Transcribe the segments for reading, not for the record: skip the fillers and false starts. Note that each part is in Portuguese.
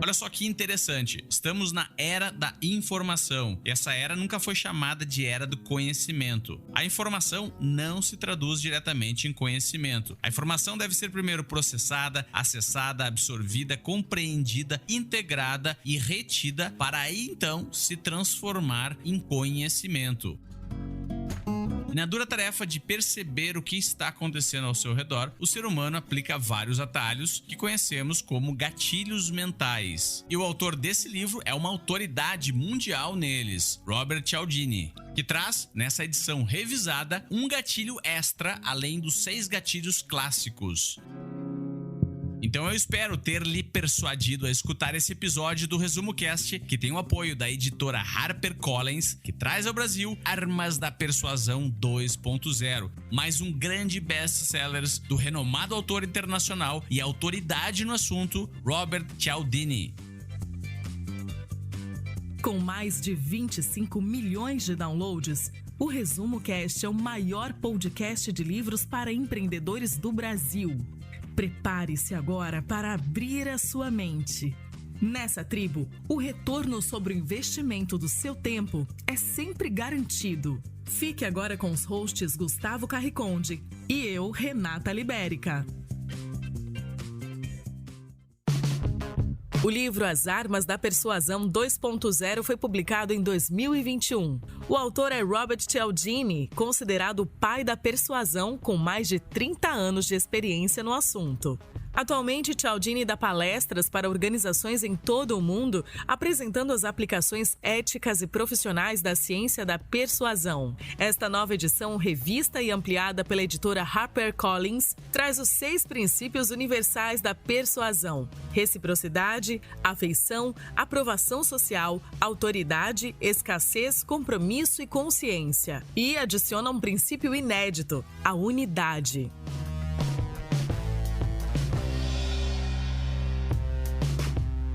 Olha só que interessante, estamos na era da informação e essa era nunca foi chamada de era do conhecimento. A informação não se traduz diretamente em conhecimento. A informação deve ser primeiro processada, acessada, absorvida, compreendida, integrada e retida para aí então se transformar em conhecimento. Na dura tarefa de perceber o que está acontecendo ao seu redor, o ser humano aplica vários atalhos que conhecemos como gatilhos mentais. E o autor desse livro é uma autoridade mundial neles, Robert Cialdini, que traz, nessa edição revisada, um gatilho extra além dos 6 gatilhos clássicos. Então eu espero ter lhe persuadido a escutar esse episódio do Resumo Cast, que tem o apoio da editora HarperCollins, que traz ao Brasil Armas da Persuasão 2.0, mais um grande best-seller do renomado autor internacional e autoridade no assunto, Robert Cialdini. Com mais de 25 milhões de downloads, o Resumo Cast é o maior podcast de livros para empreendedores do Brasil. Prepare-se agora para abrir a sua mente. Nessa tribo, o retorno sobre o investimento do seu tempo é sempre garantido. Fique agora com os hosts Gustavo Carriconde e eu, Renata Libérica. O livro As Armas da Persuasão 2.0 foi publicado em 2021. O autor é Robert Cialdini, considerado o pai da persuasão com mais de 30 anos de experiência no assunto. Atualmente, Cialdini dá palestras para organizações em todo o mundo, apresentando as aplicações éticas e profissionais da ciência da persuasão. Esta nova edição, revista e ampliada pela editora HarperCollins, traz os 6 princípios universais da persuasão: reciprocidade, afeição, aprovação social, autoridade, escassez, compromisso e consciência. E adiciona um princípio inédito: a unidade.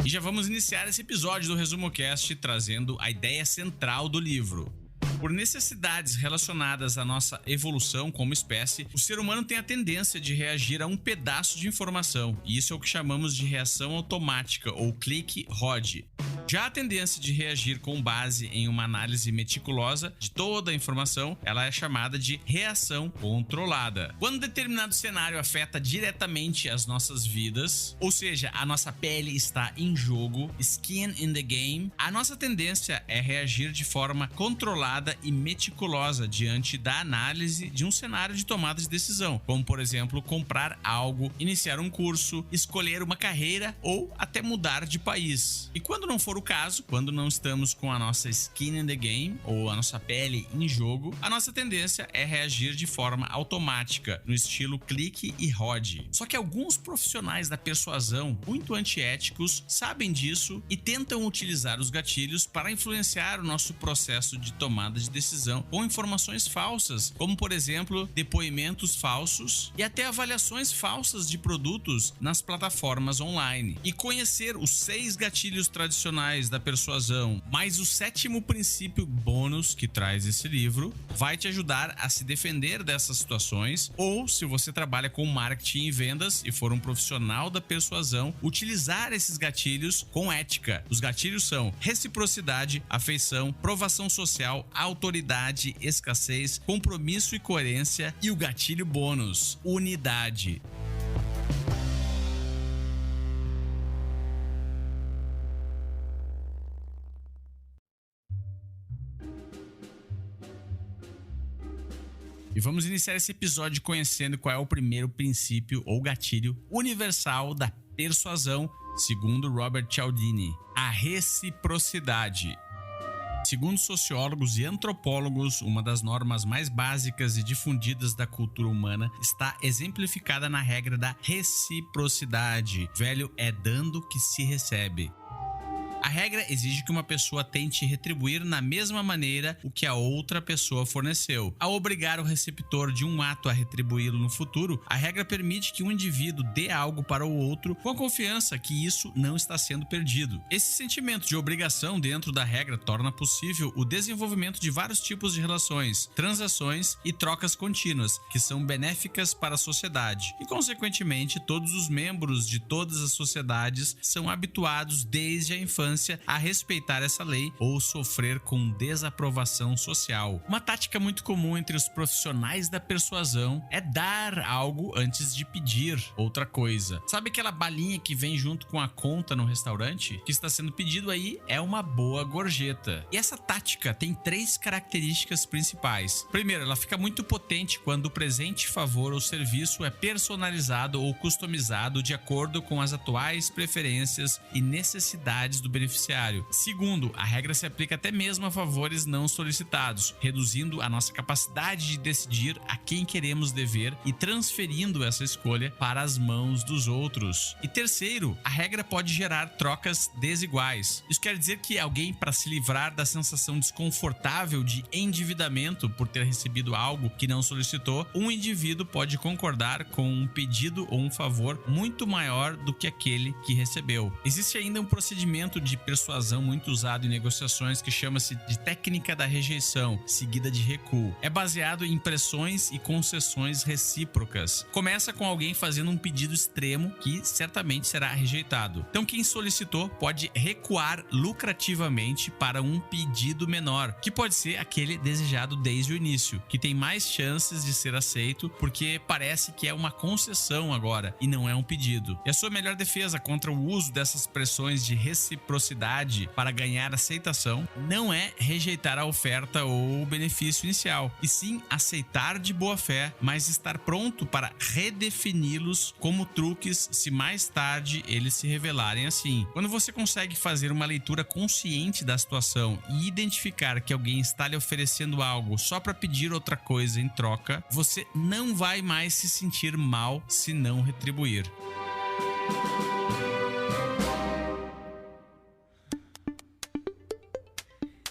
E já vamos iniciar esse episódio do Resumo Cast trazendo a ideia central do livro. Por necessidades relacionadas à nossa evolução como espécie, o ser humano tem a tendência de reagir a um pedaço de informação, e isso é o que chamamos de reação automática ou clique-rod. Já a tendência de reagir com base em uma análise meticulosa de toda a informação, ela é chamada de reação controlada. Quando determinado cenário afeta diretamente as nossas vidas, ou seja, a nossa pele está em jogo, skin in the game, a nossa tendência é reagir de forma controlada e meticulosa diante da análise de um cenário de tomada de decisão, como por exemplo, comprar algo, iniciar um curso, escolher uma carreira ou até mudar de país. E quando não for o caso, quando não estamos com a nossa skin in the game ou a nossa pele em jogo, a nossa tendência é reagir de forma automática, no estilo clique e rode. Só que alguns profissionais da persuasão, muito antiéticos, sabem disso e tentam utilizar os gatilhos para influenciar o nosso processo de tomada de decisão com informações falsas, como por exemplo, depoimentos falsos e até avaliações falsas de produtos nas plataformas online. E conhecer os 6 gatilhos tradicionais da persuasão, mais o 7º princípio bônus que traz esse livro, vai te ajudar a se defender dessas situações, ou se você trabalha com marketing e vendas e for um profissional da persuasão, utilizar esses gatilhos com ética. Os gatilhos são reciprocidade, afeição, provação social, autoridade, escassez, compromisso e coerência, e o gatilho bônus, unidade. E vamos iniciar esse episódio conhecendo qual é o primeiro princípio ou gatilho universal da persuasão, segundo Robert Cialdini: a reciprocidade. Segundo sociólogos e antropólogos, uma das normas mais básicas e difundidas da cultura humana está exemplificada na regra da reciprocidade. Velho, é dando que se recebe. A regra exige que uma pessoa tente retribuir na mesma maneira o que a outra pessoa forneceu. Ao obrigar o receptor de um ato a retribuí-lo no futuro, a regra permite que um indivíduo dê algo para o outro com a confiança que isso não está sendo perdido. Esse sentimento de obrigação dentro da regra torna possível o desenvolvimento de vários tipos de relações, transações e trocas contínuas, que são benéficas para a sociedade. E, consequentemente, todos os membros de todas as sociedades são habituados desde a infância a respeitar essa lei ou sofrer com desaprovação social. Uma tática muito comum entre os profissionais da persuasão é dar algo antes de pedir outra coisa. Sabe aquela balinha que vem junto com a conta no restaurante? O que está sendo pedido aí é uma boa gorjeta. E essa tática tem 3 características principais. Primeiro, ela fica muito potente quando o presente, favor ou serviço é personalizado ou customizado de acordo com as atuais preferências e necessidades do beneficiário. Segundo, a regra se aplica até mesmo a favores não solicitados, reduzindo a nossa capacidade de decidir a quem queremos dever e transferindo essa escolha para as mãos dos outros. E terceiro, a regra pode gerar trocas desiguais. Isso quer dizer que alguém, para se livrar da sensação desconfortável de endividamento por ter recebido algo que não solicitou, um indivíduo pode concordar com um pedido ou um favor muito maior do que aquele que recebeu. Existe ainda um procedimento de persuasão muito usado em negociações que chama-se de técnica da rejeição, seguida de recuo. É baseado em pressões e concessões recíprocas. Começa com alguém fazendo um pedido extremo que certamente será rejeitado. Então quem solicitou pode recuar lucrativamente para um pedido menor, que pode ser aquele desejado desde o início, que tem mais chances de ser aceito porque parece que é uma concessão agora e não é um pedido. E a sua melhor defesa contra o uso dessas pressões de reciprocidade para ganhar aceitação não é rejeitar a oferta ou o benefício inicial, e sim aceitar de boa fé, mas estar pronto para redefini-los como truques se mais tarde eles se revelarem assim. Quando você consegue fazer uma leitura consciente da situação e identificar que alguém está lhe oferecendo algo só para pedir outra coisa em troca, você não vai mais se sentir mal se não retribuir.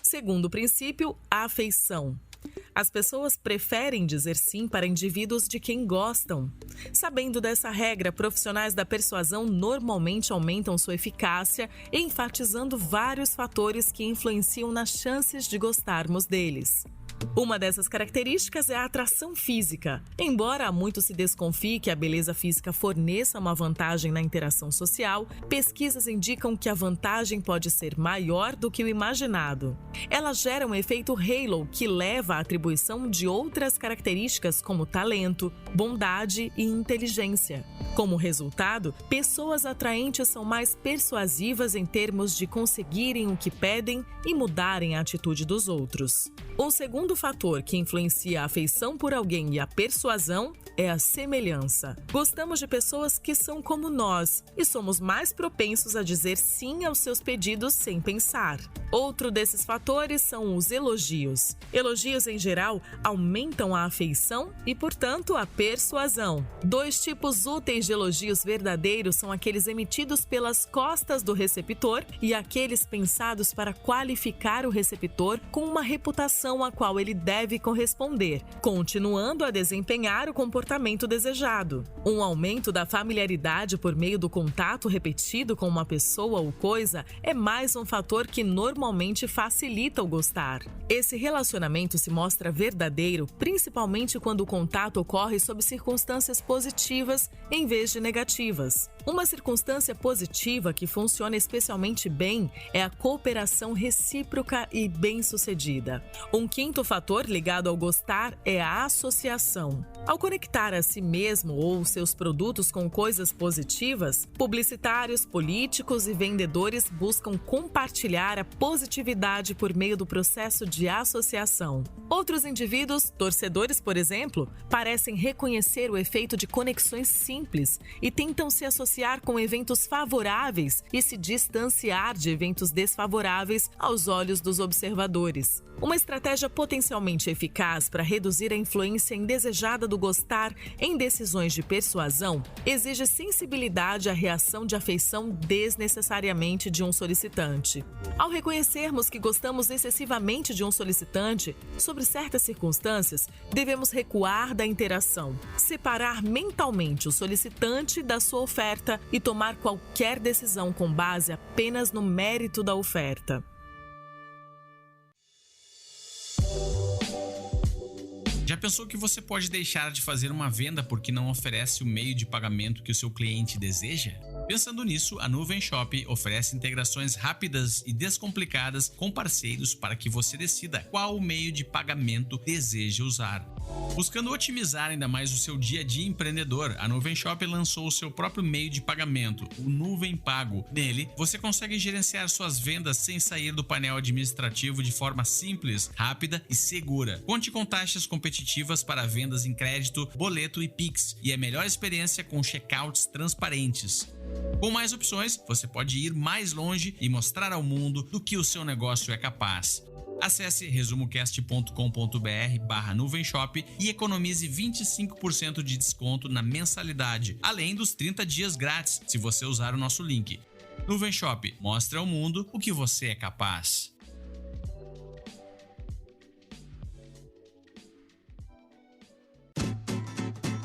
Segundo princípio, a afeição. As pessoas preferem dizer sim para indivíduos de quem gostam. Sabendo dessa regra, profissionais da persuasão normalmente aumentam sua eficácia, enfatizando vários fatores que influenciam nas chances de gostarmos deles. Uma dessas características é a atração física. Embora muito se desconfie que a beleza física forneça uma vantagem na interação social, pesquisas indicam que a vantagem pode ser maior do que o imaginado. Ela gera um efeito halo que leva à atribuição de outras características como talento, bondade e inteligência. Como resultado, pessoas atraentes são mais persuasivas em termos de conseguirem o que pedem e mudarem a atitude dos outros. O segundo fator que influencia a afeição por alguém e a persuasão é a semelhança. Gostamos de pessoas que são como nós e somos mais propensos a dizer sim aos seus pedidos sem pensar. Outro desses fatores são os elogios. Elogios, em geral, aumentam a afeição e, portanto, a persuasão. 2 tipos úteis de elogios verdadeiros são aqueles emitidos pelas costas do receptor e aqueles pensados para qualificar o receptor com uma reputação a qual ele deve corresponder, continuando a desempenhar o comportamento desejado. Um aumento da familiaridade por meio do contato repetido com uma pessoa ou coisa é mais um fator que normalmente facilita o gostar. Esse relacionamento se mostra verdadeiro, principalmente quando o contato ocorre sob circunstâncias positivas em vez de negativas. Uma circunstância positiva que funciona especialmente bem é a cooperação recíproca e bem-sucedida. Um quinto fator ligado ao gostar é a associação. Ao conectar a si mesmo ou seus produtos com coisas positivas, publicitários, políticos e vendedores buscam compartilhar a positividade por meio do processo de associação. Outros indivíduos, torcedores, por exemplo, parecem reconhecer o efeito de conexões simples e tentam se associar com eventos favoráveis e se distanciar de eventos desfavoráveis aos olhos dos observadores. Uma estratégia potencialmente eficaz para reduzir a influência indesejada do gostar pensar em decisões de persuasão exige sensibilidade à reação de afeição desnecessariamente de um solicitante. Ao reconhecermos que gostamos excessivamente de um solicitante, sobre certas circunstâncias, devemos recuar da interação, separar mentalmente o solicitante da sua oferta e tomar qualquer decisão com base apenas no mérito da oferta. Já pensou que você pode deixar de fazer uma venda porque não oferece o meio de pagamento que o seu cliente deseja? Pensando nisso, a Nuvem Shop oferece integrações rápidas e descomplicadas com parceiros para que você decida qual meio de pagamento deseja usar. Buscando otimizar ainda mais o seu dia a dia empreendedor, a Nuvem Shop lançou o seu próprio meio de pagamento, o Nuvem Pago. Nele, você consegue gerenciar suas vendas sem sair do painel administrativo de forma simples, rápida e segura. Conte com taxas competitivas para vendas em crédito, boleto e Pix, e a melhor experiência com checkouts transparentes. Com mais opções, você pode ir mais longe e mostrar ao mundo do que o seu negócio é capaz. Acesse resumocast.com.br/nuvenshop e economize 25% de desconto na mensalidade, além dos 30 dias grátis se você usar o nosso link. Nuvem Shop, mostre ao mundo o que você é capaz.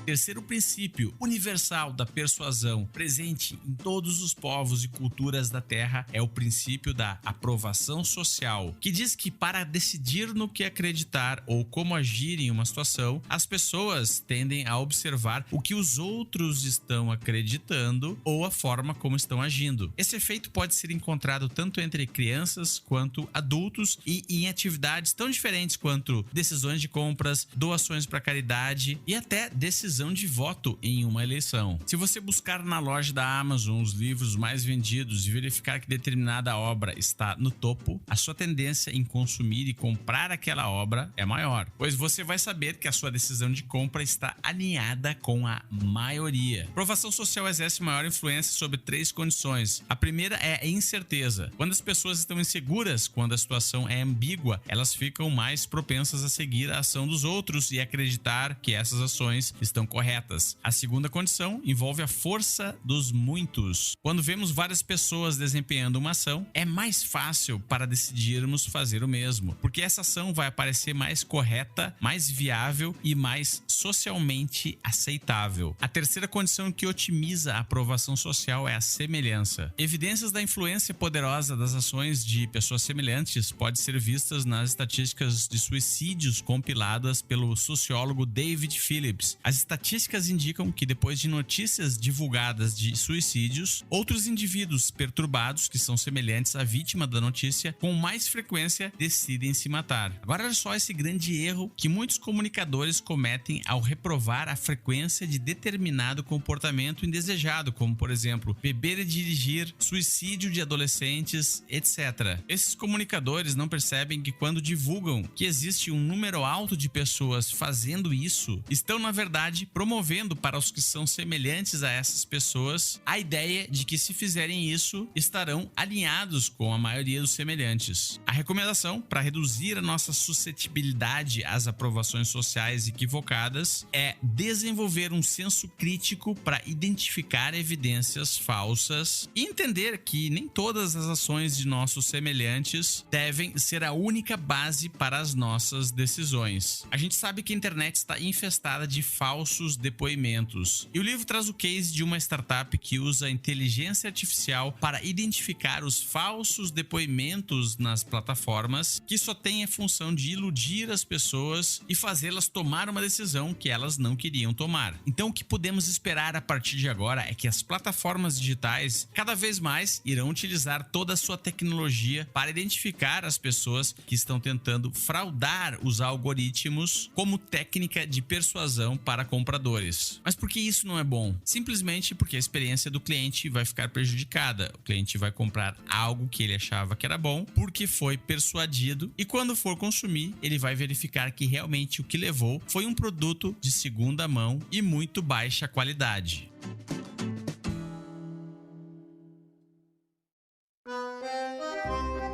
Terceiro princípio universal da persuasão, presente em todos os povos e culturas da Terra, é o princípio da aprovação social, que diz que para decidir no que acreditar ou como agir em uma situação, as pessoas tendem a observar o que os outros estão acreditando ou a forma como estão agindo. Esse efeito pode ser encontrado tanto entre crianças quanto adultos e em atividades tão diferentes quanto decisões de compras, doações para caridade e até decisão de voto em uma eleição. Se você buscar na loja da Amazon os livros mais vendidos e verificar que determinada obra está no topo, a sua tendência em consumir e comprar aquela obra é maior, pois você vai saber que a sua decisão de compra está alinhada com a maioria. Aprovação social exerce maior influência sobre 3 condições. A primeira é a incerteza. Quando as pessoas estão inseguras, quando a situação é ambígua, elas ficam mais propensas a seguir a ação dos outros e acreditar que essas ações estão corretas. A segunda condição envolve a força dos muitos. Quando vemos várias pessoas desempenhando uma ação, é mais fácil para decidirmos fazer o mesmo, porque essa ação vai parecer mais correta, mais viável e mais socialmente aceitável. A terceira condição que otimiza a aprovação social é a semelhança. Evidências da influência poderosa das ações de pessoas semelhantes podem ser vistas nas estatísticas de suicídios compiladas pelo sociólogo David Phillips. As estatísticas indicam que depois de notícias divulgadas de suicídios, outros indivíduos perturbados que são semelhantes à vítima da notícia com mais frequência decidem se matar. Agora olha só esse grande erro que muitos comunicadores cometem ao reprovar a frequência de determinado comportamento indesejado, como por exemplo, beber e dirigir, suicídio de adolescentes, etc. Esses comunicadores não percebem que quando divulgam que existe um número alto de pessoas fazendo isso, estão na verdade promovendo para os que são semelhantes a essas pessoas a ideia de que se fizerem isso, estarão alinhados com a maioria dos semelhantes. A recomendação para reduzir a nossa suscetibilidade às aprovações sociais equivocadas é desenvolver um senso crítico para identificar evidências falsas e entender que nem todas as ações de nossos semelhantes devem ser a única base para as nossas decisões. A gente sabe que a internet está infestada de falsos depoimentos. E o livro traz o case de uma startup que usa a inteligência artificial para identificar os falsos depoimentos nas plataformas, que só tem a função de iludir as pessoas e fazê-las tomar uma decisão que elas não queriam tomar. Então o que podemos esperar a partir de agora é que as plataformas digitais cada vez mais irão utilizar toda a sua tecnologia para identificar as pessoas que estão tentando fraudar os algoritmos como técnica de persuasão para compradores. Mas por que isso não é bom? Simplesmente porque a experiência do cliente vai ficar prejudicada. O cliente vai comprar algo que ele achava que era bom porque foi persuadido e quando for consumir, ele vai verificar que realmente o que levou foi um produto de segunda mão e muito baixa qualidade.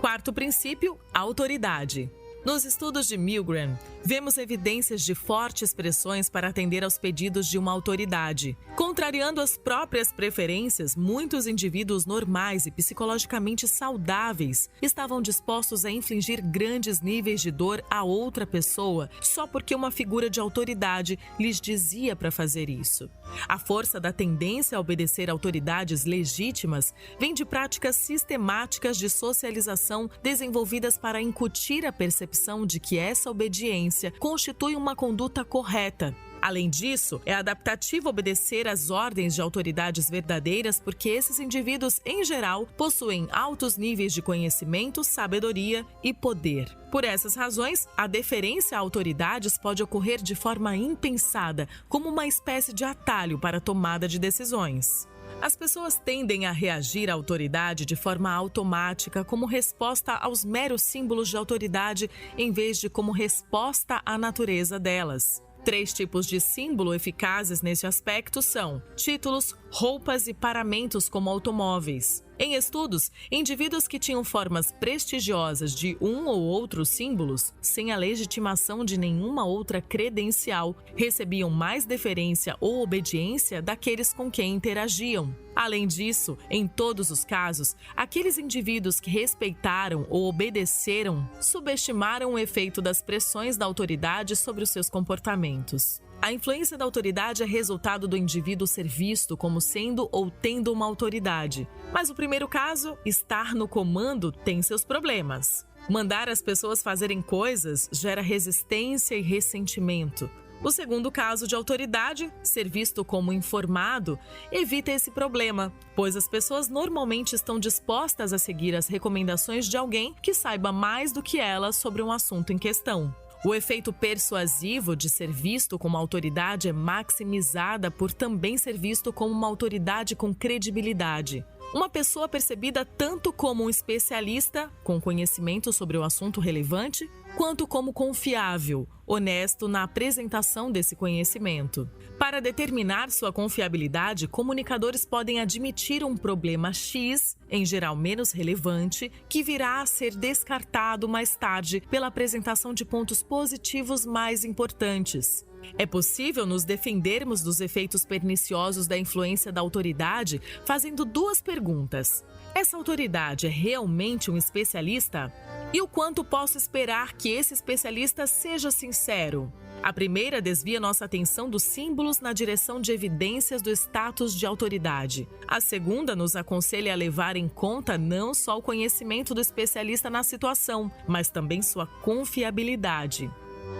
Quarto princípio, autoridade. Nos estudos de Milgram, vemos evidências de fortes pressões para atender aos pedidos de uma autoridade. Contrariando as próprias preferências, muitos indivíduos normais e psicologicamente saudáveis estavam dispostos a infligir grandes níveis de dor a outra pessoa só porque uma figura de autoridade lhes dizia para fazer isso. A força da tendência a obedecer a autoridades legítimas vem de práticas sistemáticas de socialização desenvolvidas para incutir a percepção de que essa obediência constitui uma conduta correta. Além disso, é adaptativo obedecer às ordens de autoridades verdadeiras porque esses indivíduos, em geral, possuem altos níveis de conhecimento, sabedoria e poder. Por essas razões, a deferência a autoridades pode ocorrer de forma impensada, como uma espécie de atalho para a tomada de decisões. As pessoas tendem a reagir à autoridade de forma automática como resposta aos meros símbolos de autoridade em vez de como resposta à natureza delas. 3 tipos de símbolo eficazes nesse aspecto são títulos, roupas e paramentos como automóveis. Em estudos, indivíduos que tinham formas prestigiosas de um ou outros símbolos, sem a legitimação de nenhuma outra credencial, recebiam mais deferência ou obediência daqueles com quem interagiam. Além disso, em todos os casos, aqueles indivíduos que respeitaram ou obedeceram subestimaram o efeito das pressões da autoridade sobre os seus comportamentos. A influência da autoridade é resultado do indivíduo ser visto como sendo ou tendo uma autoridade. Mas o primeiro caso, estar no comando, tem seus problemas. Mandar as pessoas fazerem coisas gera resistência e ressentimento. O segundo caso de autoridade, ser visto como informado, evita esse problema, pois as pessoas normalmente estão dispostas a seguir as recomendações de alguém que saiba mais do que elas sobre um assunto em questão. O efeito persuasivo de ser visto como autoridade é maximizada por também ser visto como uma autoridade com credibilidade. Uma pessoa percebida tanto como um especialista, com conhecimento sobre o assunto relevante, quanto como confiável, honesto na apresentação desse conhecimento. Para determinar sua confiabilidade, comunicadores podem admitir um problema X, em geral menos relevante, que virá a ser descartado mais tarde pela apresentação de pontos positivos mais importantes. É possível nos defendermos dos efeitos perniciosos da influência da autoridade fazendo 2 perguntas. Essa autoridade é realmente um especialista? E o quanto posso esperar que esse especialista seja sincero? A primeira desvia nossa atenção dos símbolos na direção de evidências do status de autoridade. A segunda nos aconselha a levar em conta não só o conhecimento do especialista na situação, mas também sua confiabilidade.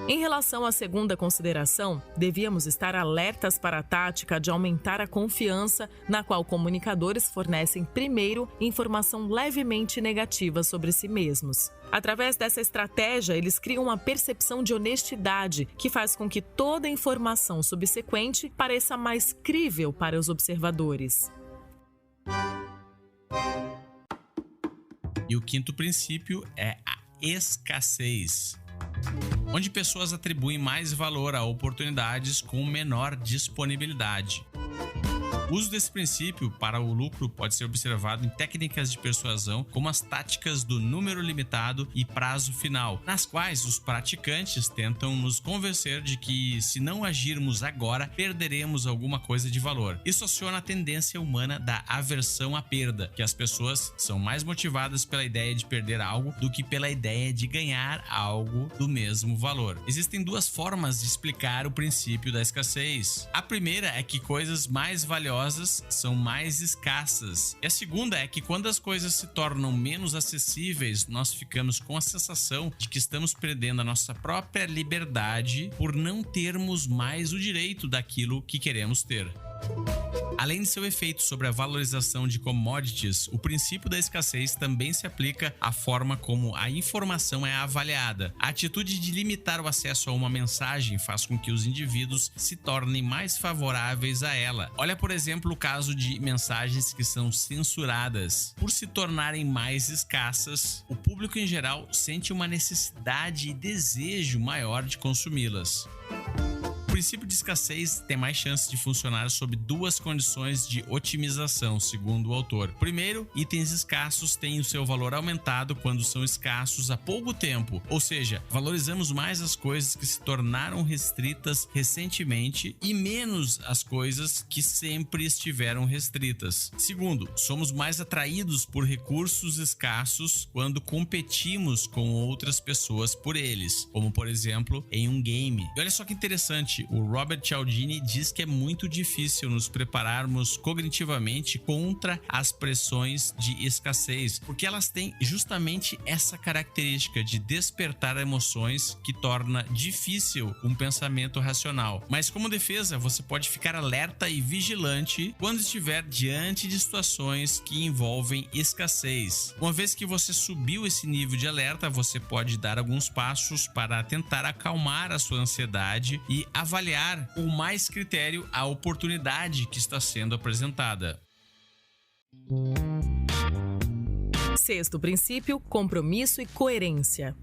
Em relação à segunda consideração, devíamos estar alertas para a tática de aumentar a confiança, na qual comunicadores fornecem primeiro informação levemente negativa sobre si mesmos. Através dessa estratégia, eles criam uma percepção de honestidade que faz com que toda informação subsequente pareça mais crível para os observadores. E o quinto princípio é a escassez, onde pessoas atribuem mais valor a oportunidades com menor disponibilidade. O uso desse princípio para o lucro pode ser observado em técnicas de persuasão como as táticas do número limitado e prazo final, nas quais os praticantes tentam nos convencer de que, se não agirmos agora, perderemos alguma coisa de valor. Isso aciona a tendência humana da aversão à perda, que as pessoas são mais motivadas pela ideia de perder algo do que pela ideia de ganhar algo do mesmo valor. Existem 2 formas de explicar o princípio da escassez. A primeira é que coisas mais valiosas são mais escassas. E a segunda é que quando as coisas se tornam menos acessíveis, nós ficamos com a sensação de que estamos perdendo a nossa própria liberdade por não termos mais o direito daquilo que queremos ter. Além de seu efeito sobre a valorização de commodities, o princípio da escassez também se aplica à forma como a informação é avaliada. A atitude de limitar o acesso a uma mensagem faz com que os indivíduos se tornem mais favoráveis a ela. Olha, por exemplo, o caso de mensagens que são censuradas. Por se tornarem mais escassas, o público em geral sente uma necessidade e desejo maior de consumi-las. O princípio de escassez tem mais chance de funcionar sob duas condições de otimização, segundo o autor. Primeiro, itens escassos têm o seu valor aumentado quando são escassos há pouco tempo, ou seja, valorizamos mais as coisas que se tornaram restritas recentemente e menos as coisas que sempre estiveram restritas. Segundo, somos mais atraídos por recursos escassos quando competimos com outras pessoas por eles, como por exemplo em um game. E olha só que interessante, o Robert Cialdini diz que é muito difícil nos prepararmos cognitivamente contra as pressões de escassez, porque elas têm justamente essa característica de despertar emoções que torna difícil um pensamento racional. Mas como defesa, você pode ficar alerta e vigilante quando estiver diante de situações que envolvem escassez. Uma vez que você subiu esse nível de alerta, você pode dar alguns passos para tentar acalmar a sua ansiedade e avaliar com mais critério a oportunidade que está sendo apresentada. Sexto princípio: compromisso e coerência.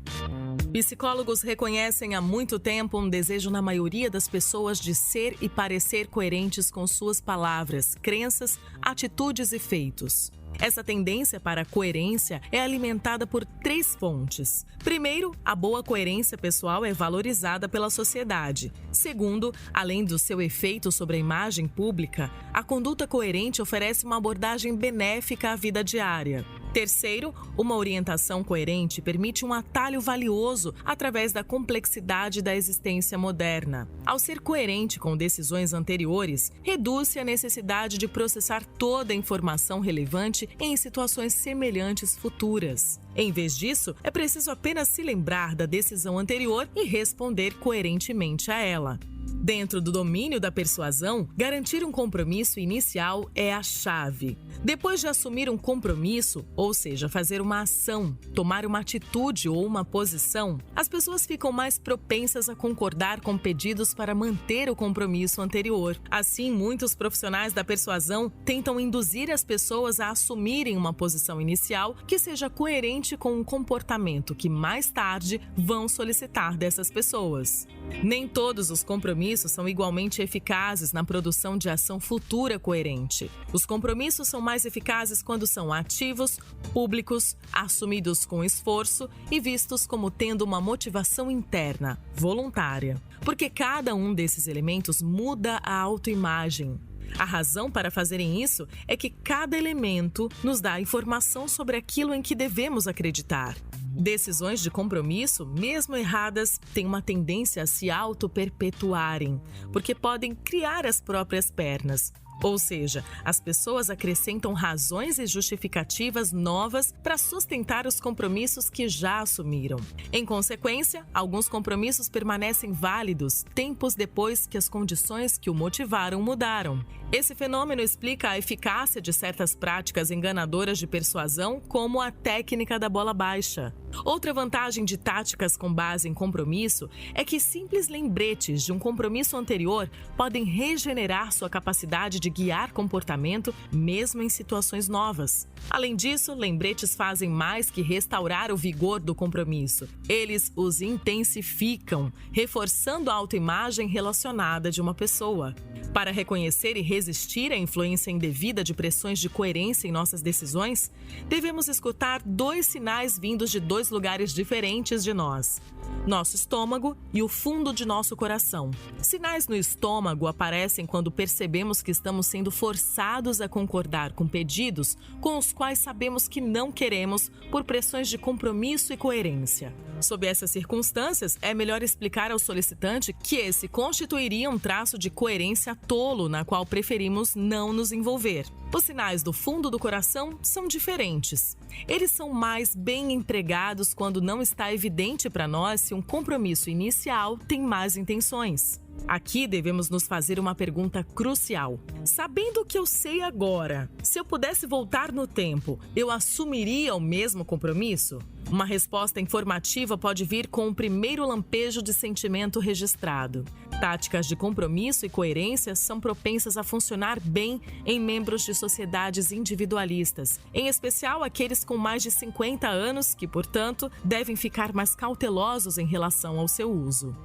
Psicólogos reconhecem há muito tempo um desejo na maioria das pessoas de ser e parecer coerentes com suas palavras, crenças, atitudes e feitos. Essa tendência para a coerência é alimentada por 3 fontes. Primeiro, a boa coerência pessoal é valorizada pela sociedade. Segundo, além do seu efeito sobre a imagem pública, a conduta coerente oferece uma abordagem benéfica à vida diária. Terceiro, uma orientação coerente permite um atalho valioso através da complexidade da existência moderna. Ao ser coerente com decisões anteriores, reduz-se a necessidade de processar toda a informação relevante em situações semelhantes futuras. Em vez disso, é preciso apenas se lembrar da decisão anterior e responder coerentemente a ela. Dentro do domínio da persuasão, garantir um compromisso inicial é a chave. Depois de assumir um compromisso, ou seja, fazer uma ação, tomar uma atitude ou uma posição, as pessoas ficam mais propensas a concordar com pedidos para manter o compromisso anterior. Assim, muitos profissionais da persuasão tentam induzir as pessoas a assumirem uma posição inicial que seja coerente com um comportamento que mais tarde vão solicitar dessas pessoas. Nem todos os compromissos são igualmente eficazes na produção de ação futura coerente. Os compromissos são mais eficazes quando são ativos, públicos, assumidos com esforço e vistos como tendo uma motivação interna, voluntária. Porque cada um desses elementos muda a autoimagem. A razão para fazerem isso é que cada elemento nos dá informação sobre aquilo em que devemos acreditar. Decisões de compromisso, mesmo erradas, têm uma tendência a se auto-perpetuarem, porque podem criar as próprias pernas. Ou seja, as pessoas acrescentam razões e justificativas novas para sustentar os compromissos que já assumiram. Em consequência, alguns compromissos permanecem válidos tempos depois que as condições que o motivaram mudaram. Esse fenômeno explica a eficácia de certas práticas enganadoras de persuasão, como a técnica da bola baixa. Outra vantagem de táticas com base em compromisso é que simples lembretes de um compromisso anterior podem regenerar sua capacidade de guiar comportamento mesmo em situações novas. Além disso, lembretes fazem mais que restaurar o vigor do compromisso. Eles os intensificam, reforçando a autoimagem relacionada de uma pessoa. Para reconhecer e resistir à influência indevida de pressões de coerência em nossas decisões, devemos escutar 2 sinais vindos de 2 lugares diferentes de nós: nosso estômago e o fundo de nosso coração. Sinais no estômago aparecem quando percebemos que estamos sendo forçados a concordar com pedidos com os quais sabemos que não queremos por pressões de compromisso e coerência. Sob essas circunstâncias, é melhor explicar ao solicitante que esse constituiria um traço de coerência tolo na qual preferimos não nos envolver. Os sinais do fundo do coração são diferentes. Eles são mais bem empregados quando não está evidente para nós se um compromisso inicial tem más intenções. Aqui devemos nos fazer uma pergunta crucial. Sabendo o que eu sei agora, se eu pudesse voltar no tempo, eu assumiria o mesmo compromisso? Uma resposta informativa pode vir com o primeiro lampejo de sentimento registrado. Táticas de compromisso e coerência são propensas a funcionar bem em membros de sociedades individualistas, em especial aqueles com mais de 50 anos que, portanto, devem ficar mais cautelosos em relação ao seu uso.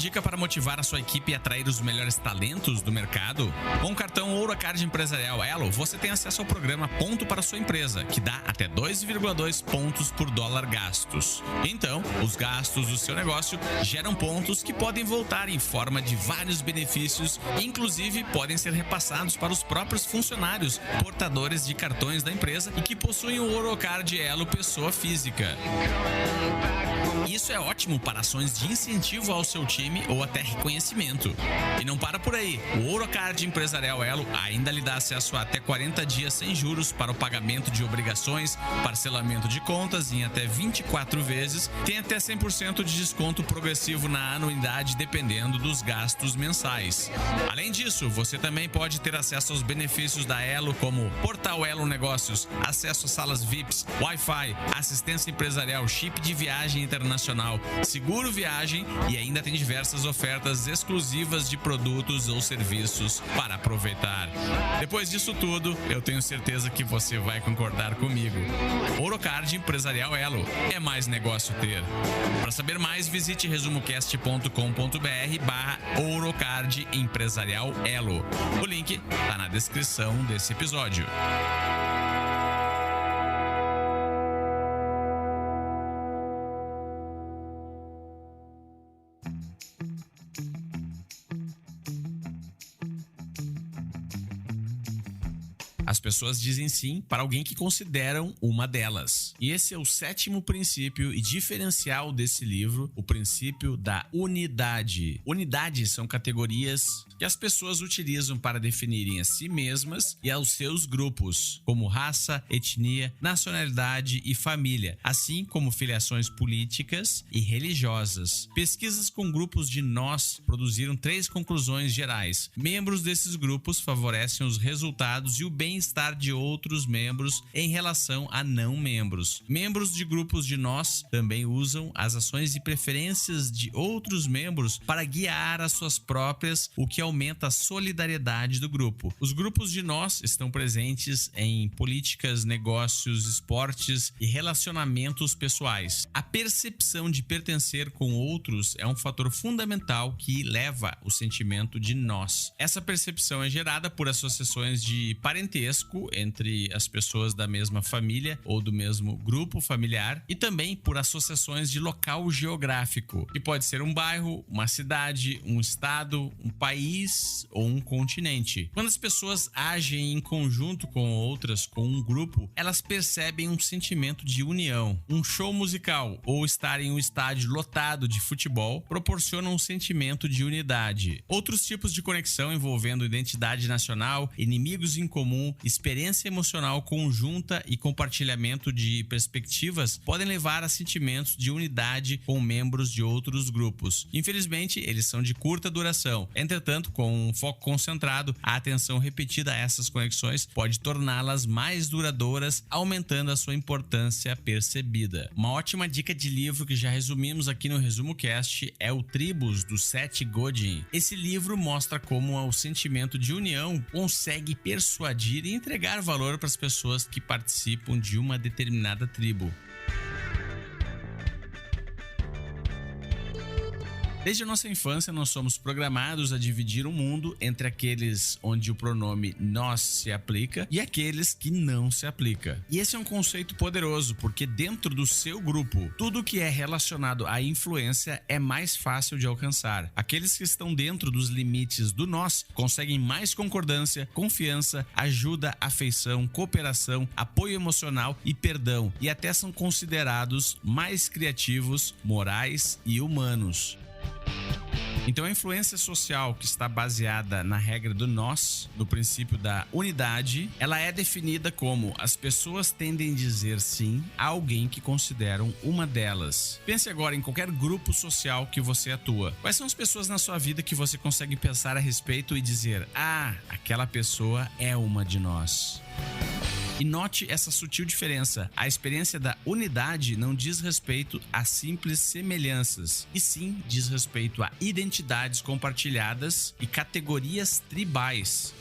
dica para motivar a sua equipe e atrair os melhores talentos do mercado? Com o cartão Ourocard Empresarial Elo, você tem acesso ao programa Ponto para sua empresa, que dá até 2,2 pontos por dólar gastos. Então, os gastos do seu negócio geram pontos que podem voltar em forma de vários benefícios, inclusive podem ser repassados para os próprios funcionários portadores de cartões da empresa e que possuem o Ourocard Elo pessoa física. Isso é ótimo para ações de incentivo ao seu time ou até reconhecimento. E não para por aí. O Ourocard Empresarial Elo ainda lhe dá acesso a até 40 dias sem juros para o pagamento de obrigações, parcelamento de contas em até 24 vezes, tem até 100% de desconto progressivo na anuidade dependendo dos gastos mensais. Além disso, você também pode ter acesso aos benefícios da Elo, como Portal Elo Negócios, acesso a salas VIPs, Wi-Fi, assistência empresarial, chip de viagem internacional, seguro viagem e ainda tem diversas ofertas exclusivas de produtos ou serviços para aproveitar. Depois disso tudo, eu tenho certeza que você vai concordar comigo. Ourocard Empresarial Elo, é mais negócio ter. Para saber mais, visite resumocast.com.br/Ourocard Empresarial Elo. O link está na descrição desse episódio. As pessoas dizem sim para alguém que consideram uma delas. E esse é o 7º princípio e diferencial desse livro, o princípio da unidade. Unidades são categorias que as pessoas utilizam para definirem a si mesmas e aos seus grupos, como raça, etnia, nacionalidade e família, assim como filiações políticas e religiosas. Pesquisas com grupos de nós produziram 3 conclusões gerais. Membros desses grupos favorecem os resultados e o bem-estar de outros membros em relação a não membros. Membros de grupos de nós também usam as ações e preferências de outros membros para guiar as suas próprias, o que aumenta a solidariedade do grupo. Os grupos de nós estão presentes em políticas, negócios, esportes e relacionamentos pessoais. A percepção de pertencer com outros é um fator fundamental que leva o sentimento de nós. Essa percepção é gerada por associações de parentesco entre as pessoas da mesma família ou do mesmo grupo familiar e também por associações de local geográfico, que pode ser um bairro, uma cidade, um estado, um país ou um continente. Quando as pessoas agem em conjunto com outras, com um grupo, elas percebem um sentimento de união. Um show musical ou estar em um estádio lotado de futebol proporcionam um sentimento de unidade. Outros tipos de conexão envolvendo identidade nacional, inimigos em comum, experiência emocional conjunta e compartilhamento de perspectivas podem levar a sentimentos de unidade com membros de outros grupos. Infelizmente, eles são de curta duração. Entretanto, com um foco concentrado, a atenção repetida a essas conexões pode torná-las mais duradouras, aumentando a sua importância percebida. Uma ótima dica de livro que já resumimos aqui no Resumo Cast é o Tribos, do Seth Godin. Esse livro mostra como o sentimento de união consegue persuadir e entregar valor para as pessoas que participam de uma determinada tribo. Desde a nossa infância, nós somos programados a dividir o mundo entre aqueles onde o pronome nós se aplica e aqueles que não se aplica. E esse é um conceito poderoso, porque dentro do seu grupo, tudo que é relacionado à influência é mais fácil de alcançar. Aqueles que estão dentro dos limites do nós conseguem mais concordância, confiança, ajuda, afeição, cooperação, apoio emocional e perdão, e até são considerados mais criativos, morais e humanos. Então a influência social que está baseada na regra do nós, no princípio da unidade, ela é definida como as pessoas tendem a dizer sim a alguém que consideram uma delas. Pense agora em qualquer grupo social que você atua. Quais são as pessoas na sua vida que você consegue pensar a respeito e dizer: ah, aquela pessoa é uma de nós? E note essa sutil diferença. A experiência da unidade não diz respeito a simples semelhanças, e sim diz respeito a identidades compartilhadas e categorias tribais.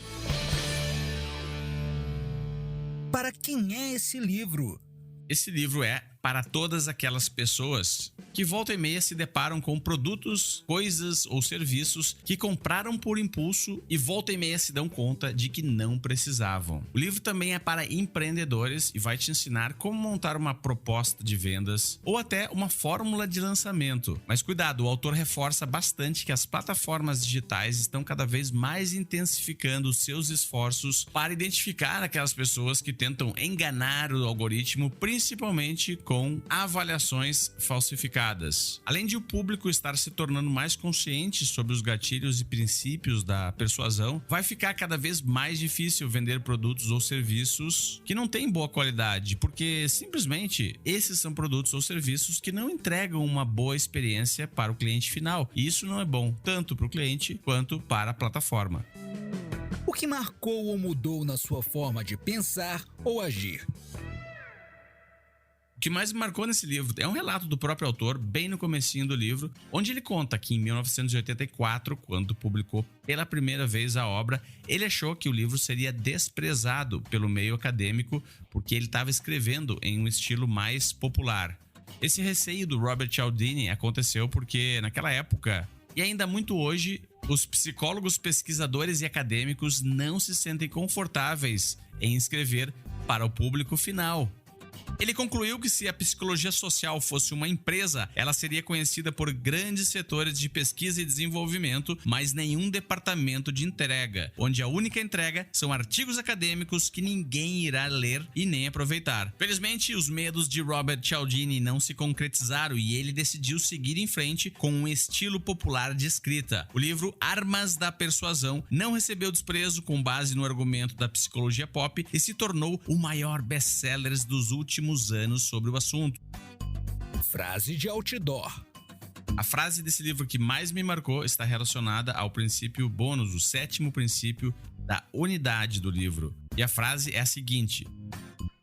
Para quem é esse livro? Esse livro é para todas aquelas pessoas que volta e meia se deparam com produtos, coisas ou serviços que compraram por impulso e volta e meia se dão conta de que não precisavam. O livro também é para empreendedores e vai te ensinar como montar uma proposta de vendas ou até uma fórmula de lançamento. Mas cuidado, o autor reforça bastante que as plataformas digitais estão cada vez mais intensificando os seus esforços para identificar aquelas pessoas que tentam enganar o algoritmo, principalmente com avaliações falsificadas. Além de o público estar se tornando mais consciente sobre os gatilhos e princípios da persuasão, vai ficar cada vez mais difícil vender produtos ou serviços que não têm boa qualidade, porque simplesmente esses são produtos ou serviços que não entregam uma boa experiência para o cliente final. E isso não é bom, tanto para o cliente quanto para a plataforma. O que marcou ou mudou na sua forma de pensar ou agir? O que mais me marcou nesse livro é um relato do próprio autor, bem no comecinho do livro, onde ele conta que em 1984, quando publicou pela primeira vez a obra, ele achou que o livro seria desprezado pelo meio acadêmico porque ele estava escrevendo em um estilo mais popular. Esse receio do Robert Cialdini aconteceu porque, naquela época, e ainda muito hoje, os psicólogos, pesquisadores e acadêmicos não se sentem confortáveis em escrever para o público final. Ele concluiu que se a psicologia social fosse uma empresa, ela seria conhecida por grandes setores de pesquisa e desenvolvimento, mas nenhum departamento de entrega, onde a única entrega são artigos acadêmicos que ninguém irá ler e nem aproveitar. Felizmente, os medos de Robert Cialdini não se concretizaram e ele decidiu seguir em frente com um estilo popular de escrita. O livro Armas da Persuasão não recebeu desprezo com base no argumento da psicologia pop e se tornou o maior best-seller dos últimos anos sobre o assunto. Frase de outdoor. A frase desse livro que mais me marcou está relacionada ao princípio bônus, o 7º princípio da unidade do livro. E a frase é a seguinte: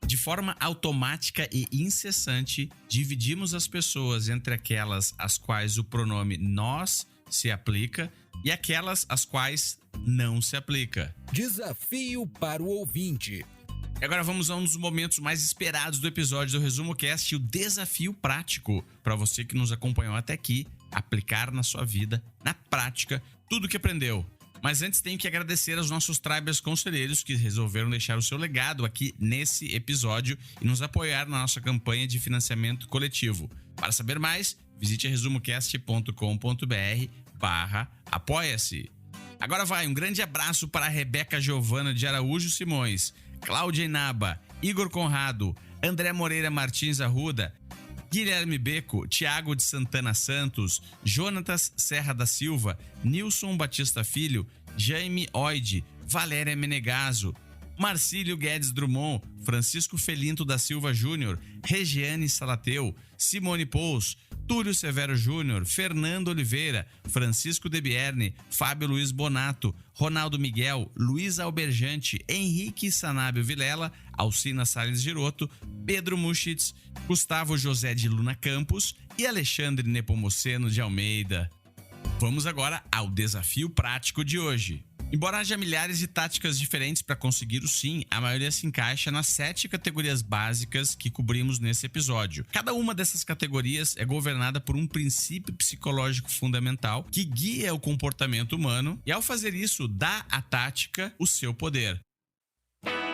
de forma automática e incessante, dividimos as pessoas entre aquelas às quais o pronome nós se aplica e aquelas às quais não se aplica. Desafio para o ouvinte. E agora vamos a um dos momentos mais esperados do episódio do Resumo Cast, o desafio prático para você que nos acompanhou até aqui, aplicar na sua vida, na prática, tudo que aprendeu. Mas antes tenho que agradecer aos nossos Tribers conselheiros que resolveram deixar o seu legado aqui nesse episódio e nos apoiar na nossa campanha de financiamento coletivo. Para saber mais, visite resumocast.com.br/apoia-se. Agora vai, um grande abraço para a Rebeca Giovana de Araújo Simões, Cláudia Inaba, Igor Conrado, André Moreira Martins Arruda, Guilherme Beco, Tiago de Santana Santos, Jonatas Serra da Silva, Nilson Batista Filho, Jaime Oide, Valéria Menegaso, Marcílio Guedes Drummond, Francisco Felinto da Silva Júnior, Regiane Salateu, Simone Pous, Túlio Severo Júnior, Fernando Oliveira, Francisco Debierne, Fábio Luiz Bonato, Ronaldo Miguel, Luiz Alberjante, Henrique Sanábio Vilela, Alcina Salles Giroto, Pedro Muschitz, Gustavo José de Luna Campos e Alexandre Nepomuceno de Almeida. Vamos agora ao desafio prático de hoje. Embora haja milhares de táticas diferentes para conseguir o sim, a maioria se encaixa nas 7 categorias básicas que cobrimos nesse episódio. Cada uma dessas categorias é governada por um princípio psicológico fundamental que guia o comportamento humano e, ao fazer isso, dá à tática o seu poder.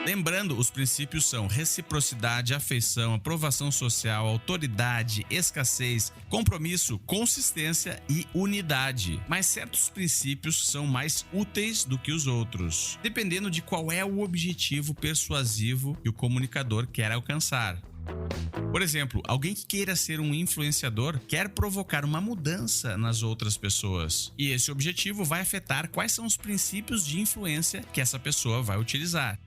Lembrando, os princípios são reciprocidade, afeição, aprovação social, autoridade, escassez, compromisso, consistência e unidade. Mas certos princípios são mais úteis do que os outros, dependendo de qual é o objetivo persuasivo que o comunicador quer alcançar. Por exemplo, alguém que queira ser um influenciador quer provocar uma mudança nas outras pessoas. E esse objetivo vai afetar quais são os princípios de influência que essa pessoa vai utilizar.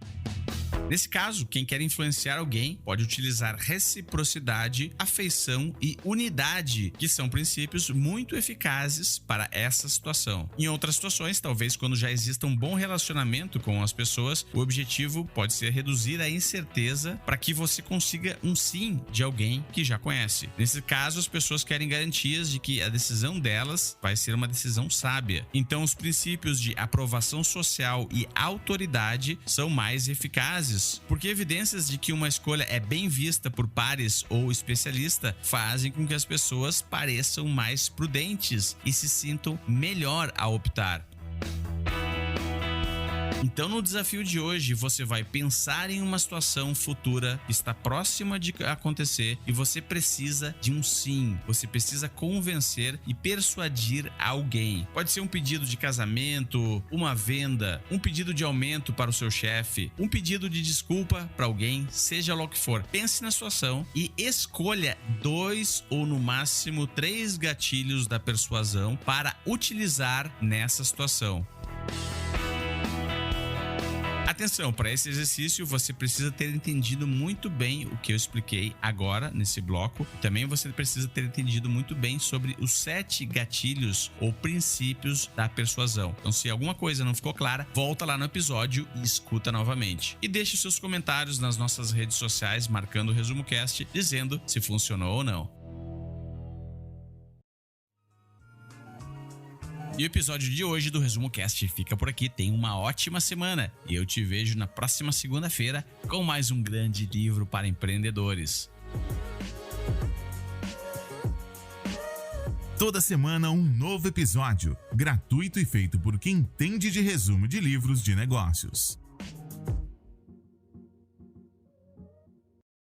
Nesse caso, quem quer influenciar alguém pode utilizar reciprocidade, afeição e unidade, que são princípios muito eficazes para essa situação. Em outras situações, talvez quando já exista um bom relacionamento com as pessoas, o objetivo pode ser reduzir a incerteza para que você consiga um sim de alguém que já conhece. Nesse caso, as pessoas querem garantias de que a decisão delas vai ser uma decisão sábia. Então, os princípios de aprovação social e autoridade são mais eficazes prudentes, porque evidências de que uma escolha é bem vista por pares ou especialista fazem com que as pessoas pareçam mais prudentes e se sintam melhor ao optar. Então, no desafio de hoje, você vai pensar em uma situação futura que está próxima de acontecer e você precisa de um sim. Você precisa convencer e persuadir alguém. Pode ser um pedido de casamento, uma venda, um pedido de aumento para o seu chefe, um pedido de desculpa para alguém, seja lá o que for. Pense na situação e escolha 2 ou no máximo 3 gatilhos da persuasão para utilizar nessa situação. Atenção, para esse exercício você precisa ter entendido muito bem o que eu expliquei agora nesse bloco. Também você precisa ter entendido muito bem sobre os 7 gatilhos ou princípios da persuasão. Então, se alguma coisa não ficou clara, volta lá no episódio e escuta novamente. E deixe seus comentários nas nossas redes sociais, marcando o Resumo Cast, dizendo se funcionou ou não. E o episódio de hoje do Resumo Cast fica por aqui. Tenha uma ótima semana e eu te vejo na próxima segunda-feira com mais um grande livro para empreendedores. Toda semana um novo episódio, gratuito e feito por quem entende de resumo de livros de negócios.